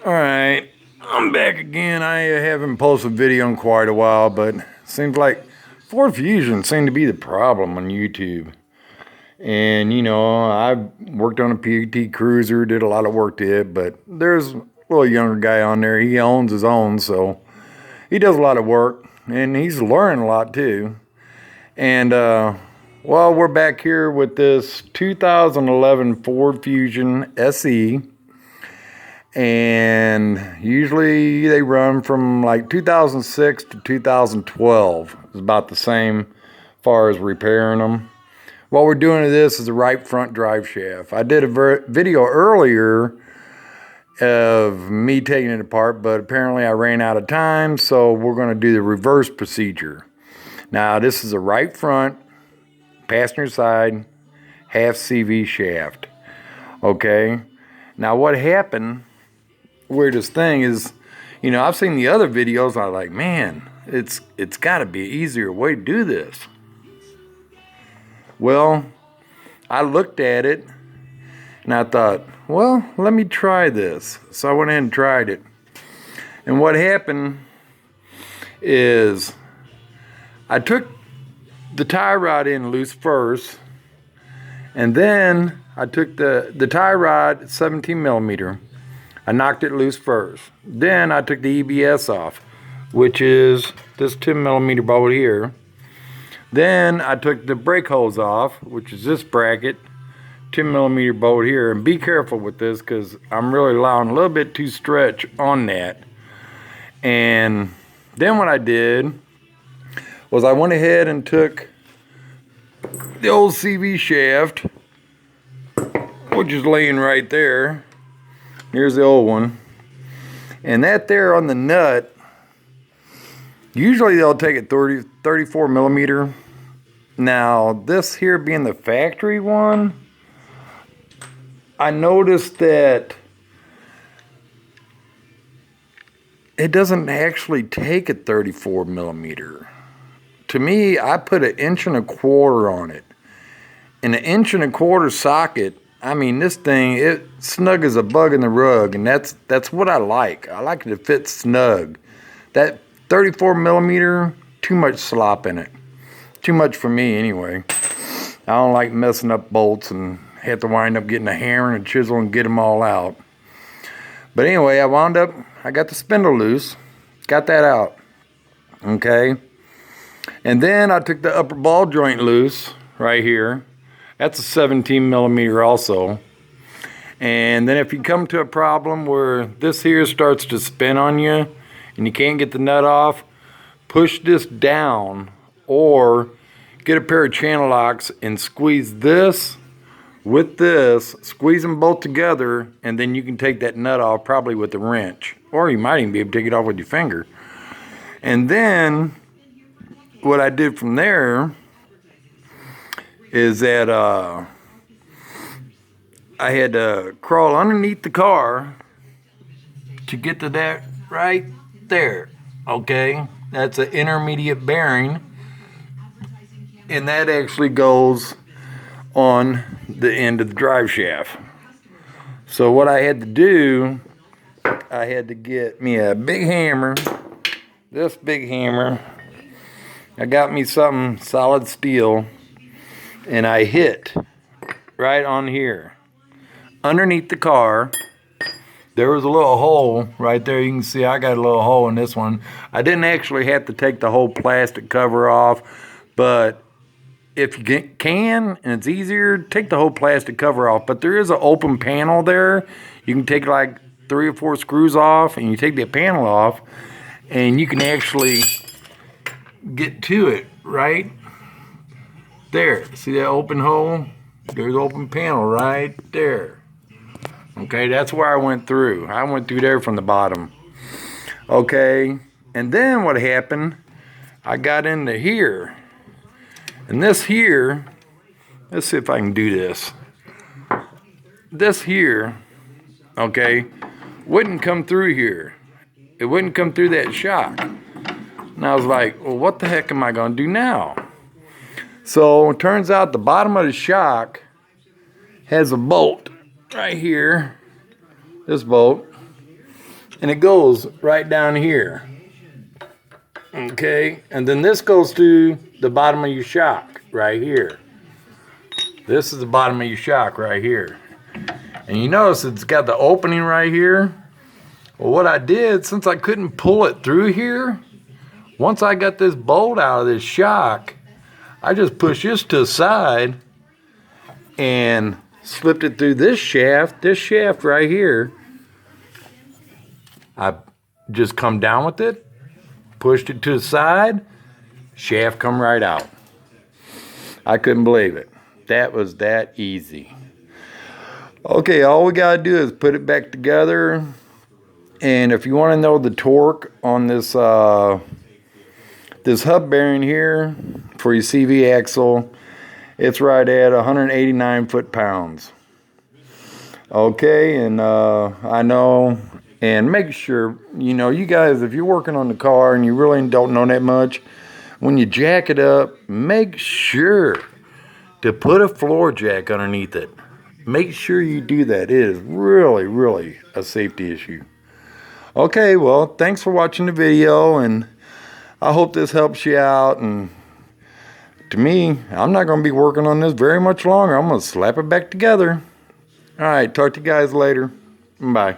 Alright, I'm back again. I haven't posted a video in quite a while, but it seems like Ford Fusion seemed to be the problem on YouTube. And you know, I worked on a PT Cruiser, did a lot of work to it, but there's a little younger guy on there. He owns his own, so he does a lot of work, and he's learning a lot too. And well, we're back here with this 2011 Ford Fusion SE. And usually they run from like 2006 to 2012. It's about the same as far as repairing them. What we're doing to this is the right front drive shaft. I did a video earlier of me taking it apart, but apparently I ran out of time, so we're going to do the reverse procedure. Now this is a right front, passenger side, half CV shaft. Okay. Now what happened, weirdest thing is, you know, I've seen the other videos, and I'm like, man, it's got to be an easier way to do this. Well, I looked at it, and I thought, well, let me try this. So I went in and tried it. And what happened is I took the tie rod in loose first, and then I took the tie rod 17 millimeter. I knocked it loose first. Then I took the EBS off, which is this 10 millimeter bolt here. Then I took the brake hose off, which is this bracket, 10 millimeter bolt here. And be careful with this, because I'm really allowing a little bit too stretch on that. And then what I did was I went ahead and took the old CV shaft, which is laying right there. Here's the old one. And that there on the nut, usually they'll take it 34 millimeter. Now this here being the factory one, I noticed that it doesn't actually take a 34 millimeter. To me, I put 1.25 inches on it. And 1.25 inch socket, I mean, this thing, it snug as a bug in the rug, and that's what I like. I like it to fit snug. That 34 millimeter, too much slop in it. Too much for me anyway. I don't like messing up bolts and have to wind up getting a hammer and a chisel and get them all out. But anyway, I got the spindle loose, got that out, okay? And then I took the upper ball joint loose right here. That's a 17 millimeter also. And then if you come to a problem where this here starts to spin on you and you can't get the nut off, push this down or get a pair of channel locks and squeeze this with this, squeeze them both together, and then you can take that nut off probably with a wrench. Or you might even be able to take it off with your finger. And then what I did from there is that I had to crawl underneath the car to get to that right there, okay? That's an intermediate bearing, and that actually goes on the end of the drive shaft. So what I had to do, I had to get me a big hammer, this big hammer. I got me something solid steel, and I hit right on here. Underneath the car, there was a little hole right there. You can see I got a little hole in this one. I didn't actually have to take the whole plastic cover off, but if you can, and it's easier, take the whole plastic cover off. But there is an open panel there. You can take like 3 or 4 screws off, and you take that panel off, and you can actually get to it right there. See that open hole? There's an open panel right there. Okay, that's where I went through. I went through there from the bottom. Okay, and then what happened, I got into here. And this here, let's see if I can do this. This here, okay, wouldn't come through here. It wouldn't come through that shock. And I was like, well, what the heck am I going to do now? So it turns out the bottom of the shock has a bolt right here, this bolt, and it goes right down here. Okay, and then this goes to the bottom of your shock right here. This is the bottom of your shock right here. And you notice it's got the opening right here. Well, what I did, since I couldn't pull it through here, once I got this bolt out of this shock, I just pushed this to the side and slipped it through this shaft right here. I just come down with it, pushed it to the side, shaft come right out. I couldn't believe it. That was that easy. Okay, all we gotta do is put it back together. And if you want to know the torque on this this hub bearing here for your CV axle, it's right at 189 foot-pounds. Okay, and I know, and make sure, you know, you guys, if you're working on the car and you really don't know that much, when you jack it up, make sure to put a floor jack underneath it. Make sure you do that. It is really, really a safety issue. Okay, well, thanks for watching the video, and I hope this helps you out. And to me, I'm not going to be working on this very much longer. I'm going to slap it back together. All right, talk to you guys later. Bye.